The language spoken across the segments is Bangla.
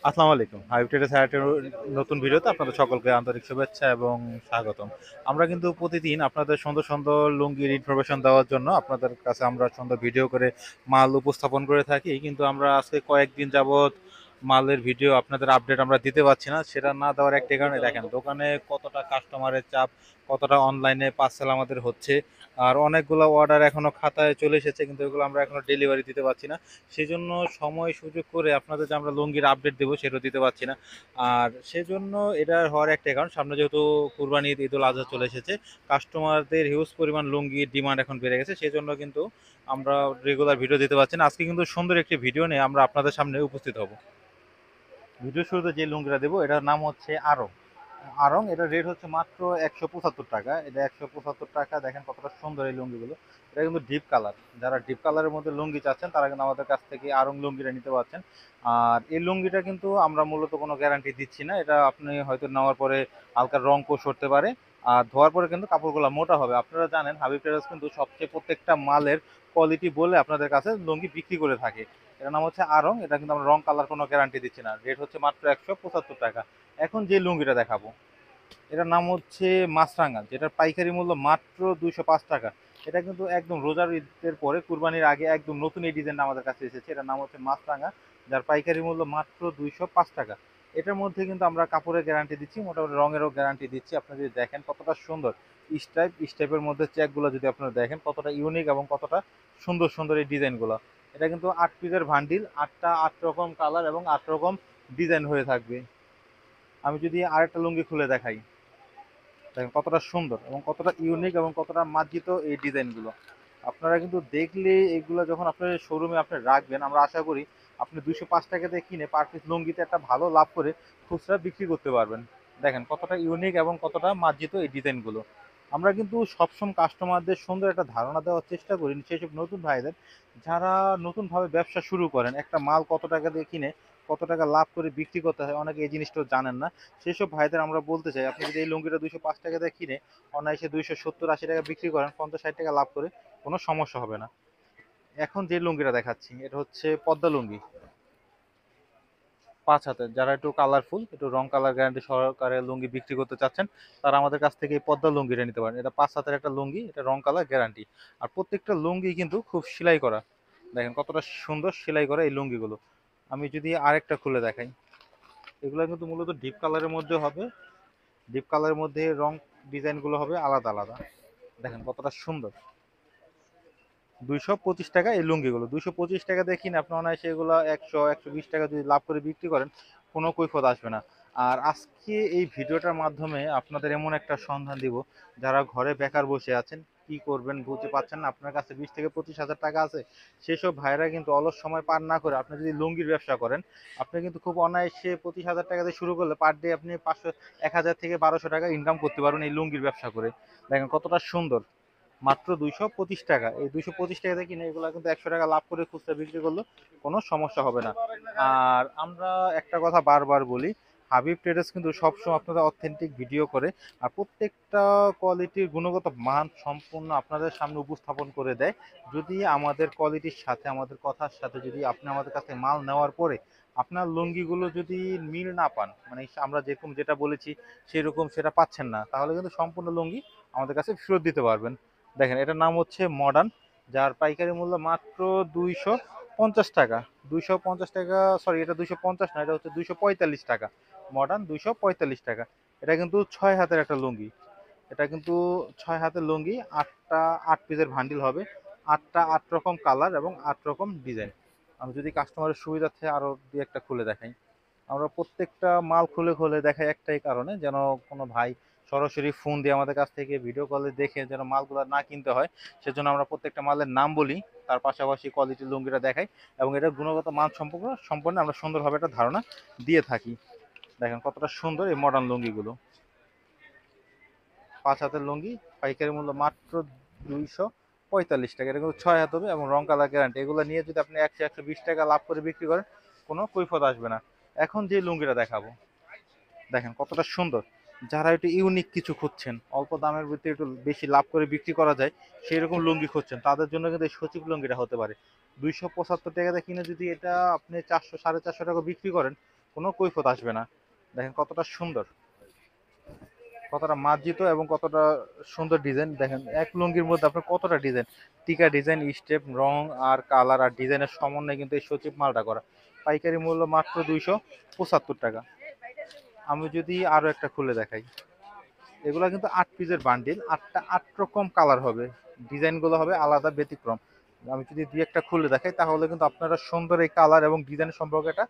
আসসালামু আলাইকুম। হাবিব ট্রেডার্স এর নতুন ভিডিওতে আপনাদের সকলকে আন্তরিক শুভেচ্ছা এবং স্বাগতম। আমরা কিন্তু প্রতিদিন আপনাদের সুন্দর, সুন্দর লুঙ্গির ইনফরমেশন দেওয়ার জন্য আপনাদের কাছে আমরা সুন্দর ভিডিও করে মাল উপস্থাপন করে থাকি। কিন্তু আমরা আজকে কয়েকদিন যাবৎ মালের ভিডিও আপনাদের আপডেট আমরা দিতে পারছি না। সেটা না দেওয়ার একটাই কারণে দেখেন দোকানে কতটা কাস্টমারের চাপ, কতটা অনলাইনে পার্সেল আমাদের হচ্ছে। আর অনেকগুলো অর্ডার এখনো খাতায় চলে এসেছে কিন্তু এগুলো আমরা এখনো ডেলিভারি দিতে পারছি না। সেজন্য সময় সুযোগ করে আপনাদের যে আমরা লুঙ্গির আপডেট দেবো সেটা দিতে পারছি না। আর সেজন্য এটা হওয়ার একটা কারণ সামনে যেহেতু কুরবানি ঈদ, ঈদুল আজহা চলে এসেছে, কাস্টমারদের হিউজ পরিমাণ লুঙ্গির ডিমান্ড এখন বেড়ে গেছে, সেজন্য কিন্তু আমরা রেগুলার ভিডিও দিতে পারছি না। আজকে কিন্তু সুন্দর একটি ভিডিও নিয়ে আমরা আপনাদের সামনে উপস্থিত হব। ভিডিও শুরুতে যে লুঙ্গিটা দেবো এটার নাম হচ্ছে আরং। আড়ং, এটার রেট হচ্ছে মাত্র 175 টাকা। এটা 175 টাকা। দেখেন কতটা সুন্দর এই লুঙ্গিগুলো। এটা কিন্তু ডিপ কালার। যারা ডিপ কালারের মধ্যে লুঙ্গি চাচ্ছেন তারা কিন্তু আমাদের কাছ থেকে আড়ং লুঙ্গিটা নিতে পারছেন। আর এই লুঙ্গিটা কিন্তু আমরা মূলত কোনো গ্যারান্টি দিচ্ছি না। এটা আপনি হয়তো নেওয়ার পরে হালকা রং কোষ করতে পারে। আর ধোয়ার পরে কিন্তু কাপড়গুলো মোটা হবে। আপনারা জানেন হাবিব টেরাস কিন্তু সবচেয়ে প্রত্যেকটা মালের কোয়ালিটি বলে আপনাদের কাছে লুঙ্গি বিক্রি করে থাকে। এটার নাম হচ্ছে আড়ং। এটা কিন্তু আমরা রং কালার কোনো গ্যারান্টি দিচ্ছি না। রেট হচ্ছে মাত্র 175 টাকা। এখন যে লুঙ্গিটা দেখাবো এটার নাম হচ্ছে মাছরাঙা, যেটার পাইকারি মূল্য মাত্র 205 টাকা। এটা কিন্তু একদম রোজার ঈদের পরে কুরবানির আগে একদম নতুন এই ডিজাইনটা আমাদের কাছে এসেছে। এটার নাম হচ্ছে মাছরাঙা, যার পাইকারি মূল্য মাত্র 205 টাকা। এটার মধ্যে কিন্তু আমরা কাপড়ের গ্যারান্টি দিচ্ছি, মোটামুটি রঙেরও গ্যারান্টি দিচ্ছি। আপনারা যদি দেখেন কতটা সুন্দর স্টাইপের মধ্যে চেকগুলো যদি আপনারা দেখেন কতটা ইউনিক এবং কতটা সুন্দর সুন্দর এই ডিজাইনগুলো। এটা কিন্তু 8 পিসের ভান্ডিল, 8রকম কালার এবং 8 রকম ডিজাইন হয়ে থাকবে। আমি যদি আরেকটা লুঙ্গি খুলে দেখাই, দেখেন কতটা সুন্দর এবং কতটা ইউনিক এবং কতটা মার্জিত এই ডিজাইনগুলো। আপনারা কিন্তু দেখলে এগুলো যখন আপনার শোরুমে আপনি রাখবেন, আমরা আশা করি আপনি 205 টাকা দিয়ে কিনে পার পিস লুঙ্গিতে একটা ভালো লাভ করে খুচরা বিক্রি করতে পারবেন। দেখেন কতটা ইউনিক এবং কতটা মার্জিত এই ডিজাইনগুলো। আমরা কিন্তু সবসময় কাস্টমারদের সুন্দর একটা ধারণা দেওয়ার চেষ্টা করি সেসব নতুন ভাইদের, যারা নতুনভাবে ব্যবসা শুরু করেন। একটা মাল কত টাকা দিয়ে কিনে কত টাকা লাভ করে বিক্রি করতে হয় অনেকে এই জিনিসটাও জানেন না। সেসব ভাইদের আমরা বলতে চাই, আপনি যদি এই লুঙ্গিটা 205 টাকা দিয়ে কিনে অনায়াসে 270-80 টাকা বিক্রি করেন, 50-60 টাকা লাভ করে কোনো সমস্যা হবে না। এখন যে লুঙ্গিটা দেখাচ্ছি এটা হচ্ছে পদ্মা লুঙ্গি। 5 হাতের, যারা একটু কালারফুল, একটু রং কালার গ্যারান্টি সহকারে লুঙ্গি বিক্রি করতে চাচ্ছেন তারা আমাদের কাছ থেকে এই পদ্মা লুঙ্গিটা নিতে পারেন। এটা 5 হাতের একটা লুঙ্গি, এটা রং কালার গ্যারান্টি। আর প্রত্যেকটা লুঙ্গি কিন্তু খুব সেলাই করা। দেখেন কতটা সুন্দর সেলাই করা এই লুঙ্গিগুলো। আমি যদি আরেকটা খুলে দেখাই, এগুলো কিন্তু মূলত ডিপ কালারের মধ্যে হবে। ডিপ কালারের মধ্যে রং ডিজাইনগুলো হবে আলাদা আলাদা। দেখেন কতটা সুন্দর। 225 টাকা এই লুঙ্গিগুলো। 225 টাকা দিয়ে কিনে আপনি অনায়াসে এগুলো 100-120 টাকা যদি লাভ করে বিক্রি করেন কোনো কৈফত আসবে না। আর আজকে এই ভিডিওটার মাধ্যমে আপনাদের এমন একটা সন্ধান দিব, যারা ঘরে বেকার বসে আছেন, কি করবেন বুঝতে পারছেন না, আপনার কাছে 20 থেকে 25 হাজার টাকা আছে, সেসব ভাইরা কিন্তু অলস সময় পার না করে আপনি যদি লুঙ্গির ব্যবসা করেন, আপনি কিন্তু খুব অনায়াসে 25 হাজার টাকা দিয়ে শুরু করলে পার ডে আপনি 500, 1000 থেকে 1200 টাকা ইনকাম করতে পারবেন এই লুঙ্গির ব্যবসা করে। দেখেন কতটা সুন্দর। মাত্র 225 টাকা। এই 225 টাকা কিনে এগুলো কিন্তু 100 টাকা লাভ করে খুচরা বিক্রি করলে কোনো সমস্যা হবে না। আর আমরা একটা কথা বারবার বলি, হাবিব ট্রেডার্স কিন্তু সবসময় আপনাদের অথেন্টিক ভিডিও করে আর প্রত্যেকটা কোয়ালিটির গুণগত মান সম্পূর্ণ আপনাদের সামনে উপস্থাপন করে দেয়। যদি আমাদের কোয়ালিটির সাথে, আমাদের কথার সাথে যদি আপনি আমাদের কাছে মাল নেওয়ার পরে আপনার লুঙ্গিগুলো যদি মিল না পান, মানে আমরা যেরকম যেটা বলেছি সেরকম সেটা পাচ্ছেন না, তাহলে কিন্তু সম্পূর্ণ লুঙ্গি আমাদের কাছে ফেরত দিতে পারবেন। দেখেন এটার নাম হচ্ছে মডার্ন, যার পাইকারি মূল্য মাত্র 250 টাকা। 250 টাকা, সরি এটা 250 না, এটা হচ্ছে 245 টাকা। মডার্ন 245 টাকা। এটা কিন্তু 6 হাতের একটা লুঙ্গি। এটা কিন্তু 6 হাতের লুঙ্গি। 8পিসের ভান্ডিল হবে। 8রকম কালার এবং 8 রকম ডিজাইন। আমি যদি কাস্টমারের সুবিধার্থে আরো দুই একটা খুলে দেখাই, আমরা প্রত্যেকটা মাল খুলে খুলে দেখাই একটাই কারণে, যেন কোনো ভাই সরাসরি ফোন দিয়ে আমাদের কাছ থেকে ভিডিও কলে দেখে যেন মালগুলো না কিনতে হয়। সেজন্য আমরা প্রত্যেকটা মালের নাম বলি, তার পাশাপাশি কোয়ালিটির লুঙ্গিটা দেখাই এবং এটার গুণগত মান সম্পর্কে আমরা সুন্দরভাবে একটা ধারণা দিয়ে থাকি। দেখেন কতটা সুন্দর এই মডার্ন লুঙ্গিগুলো। 5 হাতের লুঙ্গি, পাইকারি মূল্য মাত্র 245 টাকা। এটা কিন্তু 6 হাত হবে এবং রং কালার গ্যারান্টি। এগুলো নিয়ে যদি আপনি 100-120 টাকা লাভ করে বিক্রি করেন কোনো কৈফত আসবে না। এখন যে লুঙ্গিটা দেখাবো, দেখেন কতটা সুন্দর। যারা একটু ইউনিক কিছু খুঁজছেন, অল্প দামের ভিতরে একটু বেশি লাভ করে বিক্রি করা যায় সেই রকম লুঙ্গি খুঁজছেন, তাদের জন্য কিন্তু এই সচিব লুঙ্গিটা হতে পারে। 275 টাকাতে কিনে যদি এটা আপনি 400-450 টাকা বিক্রি করেন কোনো কৈফত আসবে না। দেখেন কতটা সুন্দর, কতটা মার্জিত এবং কতটা সুন্দর ডিজাইন। দেখেন এক লুঙ্গির মধ্যে আপনার কতটা ডিজাইন, টিকা ডিজাইন, স্টেপ, রং আর কালার আর ডিজাইনের সমন্বয়ে কিন্তু এই সচিব মালটা করা। পাইকারি মূল্য মাত্র 275 টাকা। আমি যদি আরো একটা খুলে দেখাই, এগুলো কিন্তু 8 পিসের বান্ডিল, 8 রকম কালার হবে, ডিজাইনগুলো হবে আলাদা ব্যতিক্রম। আমি যদি দুই একটা খুলে দেখাই তাহলে কিন্তু আপনারা সুন্দর এই কালার এবং ডিজাইন সম্পর্কে একটা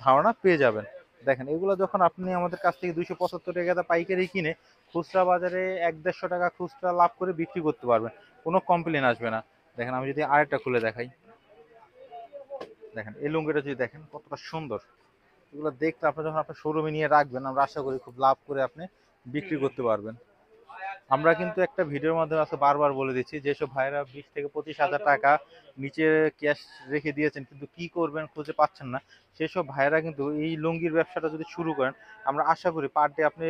ধারণা পেয়ে যাবেন। দেখেন এগুলো যখন আপনি আমাদের কাছ থেকে 275 টাকা পাইকারি কিনে খুচরা বাজারে 100-150 টাকা খুচরা লাভ করে বিক্রি করতে পারবেন, কোনো কমপ্লেন আসবে না। দেখেন আমি যদি আরেকটা খুলে দেখাই, দেখেন এই লুঙ্গিটা যদি দেখেন কতটা সুন্দর। এগুলো দেখতে আপনি যখন আপনার শোরুমে নিয়ে রাখবেন, আমরা আশা করি খুব লাভ করে আপনি বিক্রি করতে পারবেন। আমরা কিন্তু একটা ভিডিওর মাধ্যমে আজকে বারবার বলে দিচ্ছি, যেসব ভাইরা 20 থেকে 25 হাজার টাকা নিচে ক্যাশ রেখে দিয়েছেন কিন্তু কি করবেন খুঁজে পাচ্ছেন না, সেসব ভাইরা কিন্তু এই লুঙ্গির ব্যবসাটা যদি শুরু করেন, আমরা আশা করি পার ডে আপনি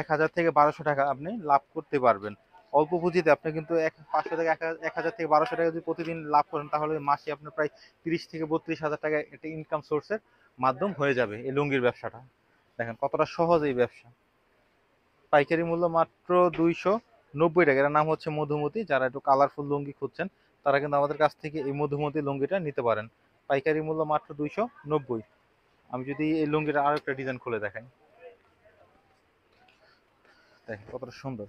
1000 থেকে 1200 টাকা আপনি লাভ করতে পারবেন। অল্প পুঁজিতে আপনি কিন্তু 500 থেকে 1000 থেকে 1200 টাকা যদি প্রতিদিন লাভ করেন তাহলে মাসে আপনার প্রায় 30 থেকে 32 হাজার টাকা একটা ইনকাম সোর্সের মাধ্যম হয়ে যাবে এই লুঙ্গির ব্যবসাটা। দেখেন কতটা সহজ এই ব্যবসা। পাইকারি মূল্য মাত্র 290 টাকা। এর নাম হচ্ছে মধুমতি। যারা একটু কালারফুল লুঙ্গি খুঁজছেন তারা কিন্তু আমাদের কাছ থেকে এই মধুমতি লুঙ্গিটা নিতে পারেন। পাইকারি মূল্য মাত্র 290। আমি যদি এই লুঙ্গিটা আরো একটা ডিজাইন খুলে দেখাই, দেখেন কতটা সুন্দর।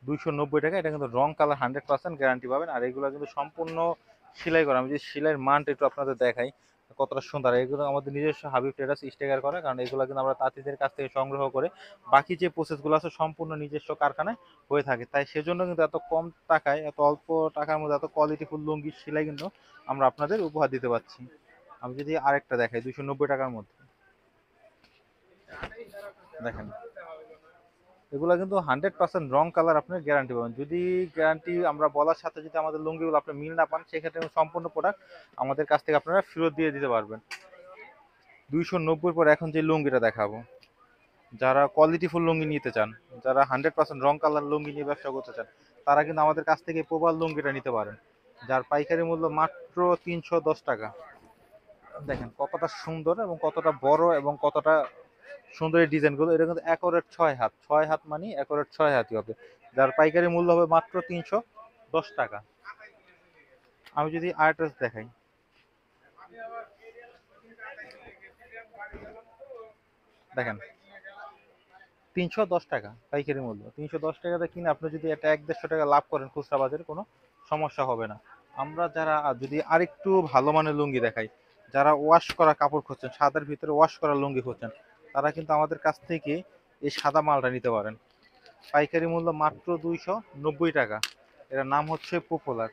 290 টাকা। এটা কিন্তু রং কালার 100% গ্যারান্টি পাবেন। আর এগুলো কিন্তু সম্পূর্ণ সেলাই করা। আমি যদি সেলাইয়ের মানটা একটু আপনাদের দেখাই কতটা সুন্দর। এগুলো আমাদের নিজস্ব হাবিব ট্রেডার্স স্টিকার করা, কারণ এগুলো কিন্তু আমরা তাঁতিদের কাছ থেকে সংগ্রহ করে বাকি যে প্রসেসগুলো আছে সম্পূর্ণ নিজস্ব কারখানায় হয়ে থাকে। তাই সেজন্য কিন্তু এত কম টাকায়, এত অল্প টাকার মধ্যে এত কোয়ালিটিফুল লুঙ্গির সেলাই কিন্তু আমরা আপনাদের উপহার দিতে পারছি। আমি যদি আরেকটা দেখাই 290 টাকার মধ্যে, দেখেন এগুলো কিন্তু 100% রং কালার আপনার গ্যারান্টি পাবেন। যদি গ্যারান্টি আমরা বলার সাথে যদি আমাদের লুঙ্গিগুলো আপনি মিল না পান, সেক্ষেত্রে সম্পূর্ণ প্রোডাক্ট আমাদের কাছ থেকে আপনারা ফেরত দিয়ে দিতে পারবেন। 290 পর এখন যে লুঙ্গিটা দেখাবো, যারা কোয়ালিটিফুল লুঙ্গি নিতে চান, যারা 100% রং কালার লুঙ্গি নিয়ে ব্যবসা করতে চান, তারা কিন্তু আমাদের কাছ থেকে প্রবাল লুঙ্গিটা নিতে পারেন, যার পাইকারি মূল্য মাত্র 310 টাকা। দেখেন কতটা সুন্দর এবং কতটা বড় এবং কতটা সুন্দর এই ডিজাইনগুলো। এটা কিন্তু একরেট 6 হাত, 6 হাত মানে একরেট 6 হাতই হবে, যার পাইকারি মূল্য হবে মাত্র 310 টাকা। আমি যদি আরেকটা দেখাই, দেখেন 310 টাকা পাইকারি মূল্য। 310 টাকাতে কিনে আপনি যদি এটা 1-150 টাকা লাভ করেন খুচরা বাজারে, কোনো সমস্যা হবে না। আমরা যারা যদি আরেকটু ভালো মানের লুঙ্গি দেখাই, যারা ওয়াশ করা কাপড় খুঁজছেন, সাদার ভিতরে ওয়াশ করা লুঙ্গি খুঁজছেন, তারা কিন্তু আমাদের কাছ থেকে এই সাদা মালটা নিতে পারেন। পাইকারি মূল্য মাত্র 290 টাকা। এটার নাম হচ্ছে পপুলার।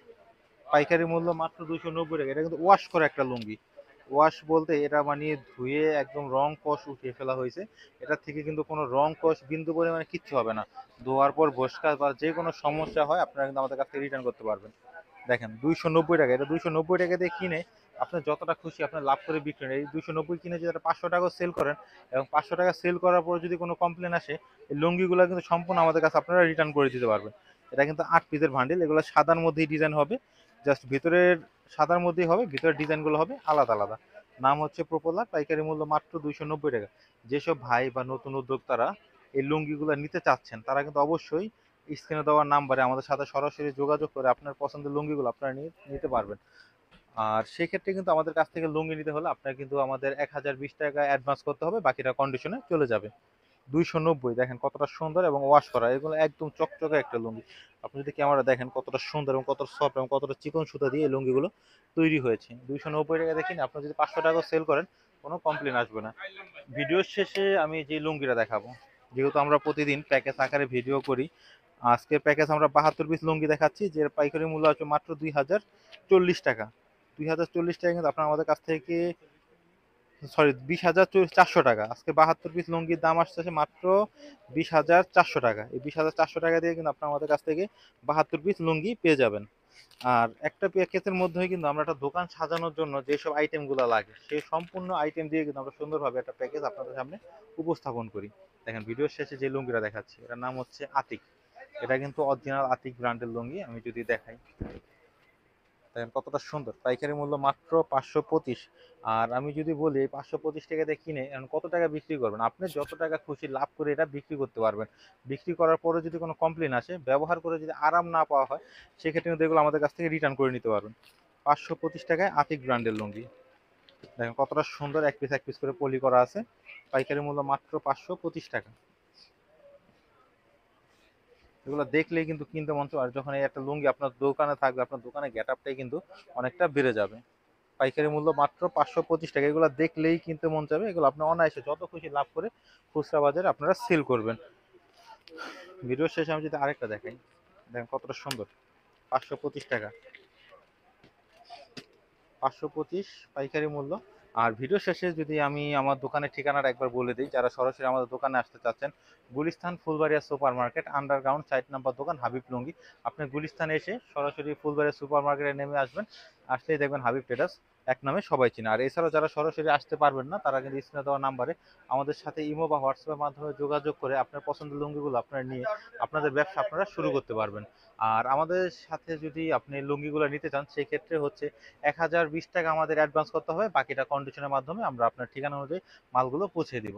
পাইকারি মূল্য মাত্র 290 টাকা। এটা কিন্তু ওয়াশ করা একটা লুঙ্গি। ওয়াশ বলতে এটা মানে ধুয়ে একদম রং কষ উঠিয়ে ফেলা হয়েছে। এটা থেকে কিন্তু কোনো রং কষ বিন্দু পরিমাণে কিচ্ছু হবে না। ধোয়ার পর বসকা বা যে কোনো সমস্যা হয় আপনারা কিন্তু আমাদের কাছ থেকে রিটার্ন করতে পারবেন। দেখেন 290 টাকা। এটা 290 টাকা দিয়ে কিনে আপনি যতটা খুশি আপনি লাভ করে বিক্রি করেন। এই 290 কিনে যদি 500 টাকা সেল করেন এবং 500 টাকা সেল করার পর যদি কোনো কমপ্লেন আসে, এই লুঙ্গিগুলো কিন্তু সম্পূর্ণ আমাদের কাছে আপনারা রিটার্ন করে দিতে পারবেন। এটা কিন্তু 8 পিসের বান্ডিল। এগুলো সাদার মধ্যেই ডিজাইন হবে, জাস্ট ভিতরের সাদার মধ্যেই হবে, ভিতরের ডিজাইনগুলো হবে আলাদা আলাদা। নাম হচ্ছে প্রপোলার। পাইকারি মূল্য মাত্র 290 টাকা। যেসব ভাই বা নতুন উদ্যোক্তারা এই লুঙ্গিগুলো নিতে চাচ্ছেন তারা কিন্তু অবশ্যই স্ক্রিনে দেওয়ার নাম্বারে আমাদের সাথে সরাসরি যোগাযোগ করে আপনার পছন্দের লুঙ্গিগুলো আপনারা নিতে পারবেন। আর সেক্ষেত্রে কিন্তু আমাদের কাছ থেকে লুঙ্গি নিতে হলে আপনার কিন্তু আমাদের 1020 টাকা অ্যাডভান্স করতে হবে, বাকিটা কন্ডিশনে চলে যাবে। 290। দেখেন কতটা সুন্দর এবং ওয়াশ করা, এগুলো একদম চকচকে একটা লুঙ্গি। আপনি যদি ক্যামেরা দেখেন কতটা সুন্দর এবং কতটা সফট এবং কতটা চিকন সুতা দিয়ে এই লুঙ্গিগুলো তৈরি হয়েছে। 290 টাকা দেখেন, আপনি যদি 500 টাকা সেল করেন কোনো কমপ্লেন আসবে না। ভিডিওর শেষে আমি যে লুঙ্গিটা দেখাবো, যেহেতু আমরা প্রতিদিন প্যাকেজ আকারে ভিডিও করি, আজকের প্যাকেজ আমরা 72 পিস লুঙ্গি দেখাচ্ছি, যে পাইকারি মূল্য আছে মাত্র 2040 টাকা। 2040 টাকা কিন্তু আপনার আমাদের কাছ থেকে, সরি 20,400 টাকা। আজকে 72 পিস লুঙ্গির দাম আসতেছে মাত্র 20,400 টাকা। এই 20,400 টাকা দিয়ে কিন্তু আপনার আমাদের কাছ থেকে 72 পিস লুঙ্গি পেয়ে যাবেন। আর একটা প্যাকেজের মধ্যে কিন্তু আমরা একটা দোকান সাজানোর জন্য যেসব আইটেমগুলো লাগে সেই সম্পূর্ণ আইটেম দিয়ে কিন্তু আমরা সুন্দরভাবে একটা প্যাকেজ আপনাদের সামনে উপস্থাপন করি। দেখেন ভিডিওর শেষে যে লুঙ্গিটা দেখাচ্ছি এটার নাম হচ্ছে আতিক। এটা কিন্তু অরিজিনাল আতিক ব্র্যান্ডের লুঙ্গি। আমি যদি দেখাই, দেখেন কতটা সুন্দর, পাইকারি মূল্য মাত্র 525। আর আমি যদি বলি এই 525 টাকা দিয়ে কিনে এখন কত টাকা বিক্রি করবেন, আপনি যত টাকা খুশি লাভ করে এটা বিক্রি করতে পারবেন। বিক্রি করার পরে যদি কোনো কমপ্লেন আসে, ব্যবহার করে যদি আরাম না পাওয়া হয়, সেক্ষেত্রে কিন্তু এগুলো আমাদের কাছ থেকে রিটার্ন করে নিতে পারবেন। 525 টাকায় আতিক ব্র্যান্ডের লুঙ্গি। দেখেন কতটা সুন্দর, এক পিস করে পলি করা আছে। পাইকারি মূল্য মাত্র 525 টাকা। এগুলো দেখলেই কিন্তু কিনতে মন চায়। আর যখন এই একটা লুঙ্গি আপনার দোকানে থাকবে, আপনার দোকানের গেট আপটাই কিন্তু অনেকটা বেড়ে যাবে। পাইকারি মূল্য মাত্র 525 টাকা। এগুলো দেখলেই কিনতে মন চাবে। এগুলো আপনি অনায়াসে যত খুশি লাভ করে খুচরা বাজারে আপনারা সেল করবেন। ভিডিওর শেষে আমি যদি আরেকটা দেখাই, দেখেন কতটা সুন্দর, 525 টাকা। 525 পাইকারি মূল্য। আর ভিডিও শেষে যদি আমি আমার দোকানের ঠিকানাটা একবার বলে দিই, যারা সরাসরি আমাদের দোকানে আসতে চাচ্ছেন, Gulistan Phulbaria super market underground 4 নম্বর দোকান হাবিব লুঙ্গি। আপনি গুলিস্তানে এসে সরাসরি ফুলবাড়িয়া সুপার মার্কেটে নেমে আসবেন, আসলেই দেখবেন হাবিব ট্রেডার্স এক নামে সবাই চিনে। আর এছাড়াও যারা সরাসরি আসতে পারবেন না, তারা কিন্তু স্ক্রিনে দেওয়া নাম্বারে আমাদের সাথে ইমো বা হোয়াটসঅ্যাপের মাধ্যমে যোগাযোগ করে আপনার পছন্দের লুঙ্গিগুলো আপনারা নিয়ে আপনাদের ব্যবসা আপনারা শুরু করতে পারবেন। আর আমাদের সাথে যদি আপনি লুঙ্গিগুলো নিতে চান, সেক্ষেত্রে হচ্ছে 1020 টাকা আমাদের অ্যাডভান্স করতে হবে, বাকিটা কন্ডিশনের মাধ্যমে আমরা আপনার ঠিকানা অনুযায়ী মালগুলো পৌঁছে দিব।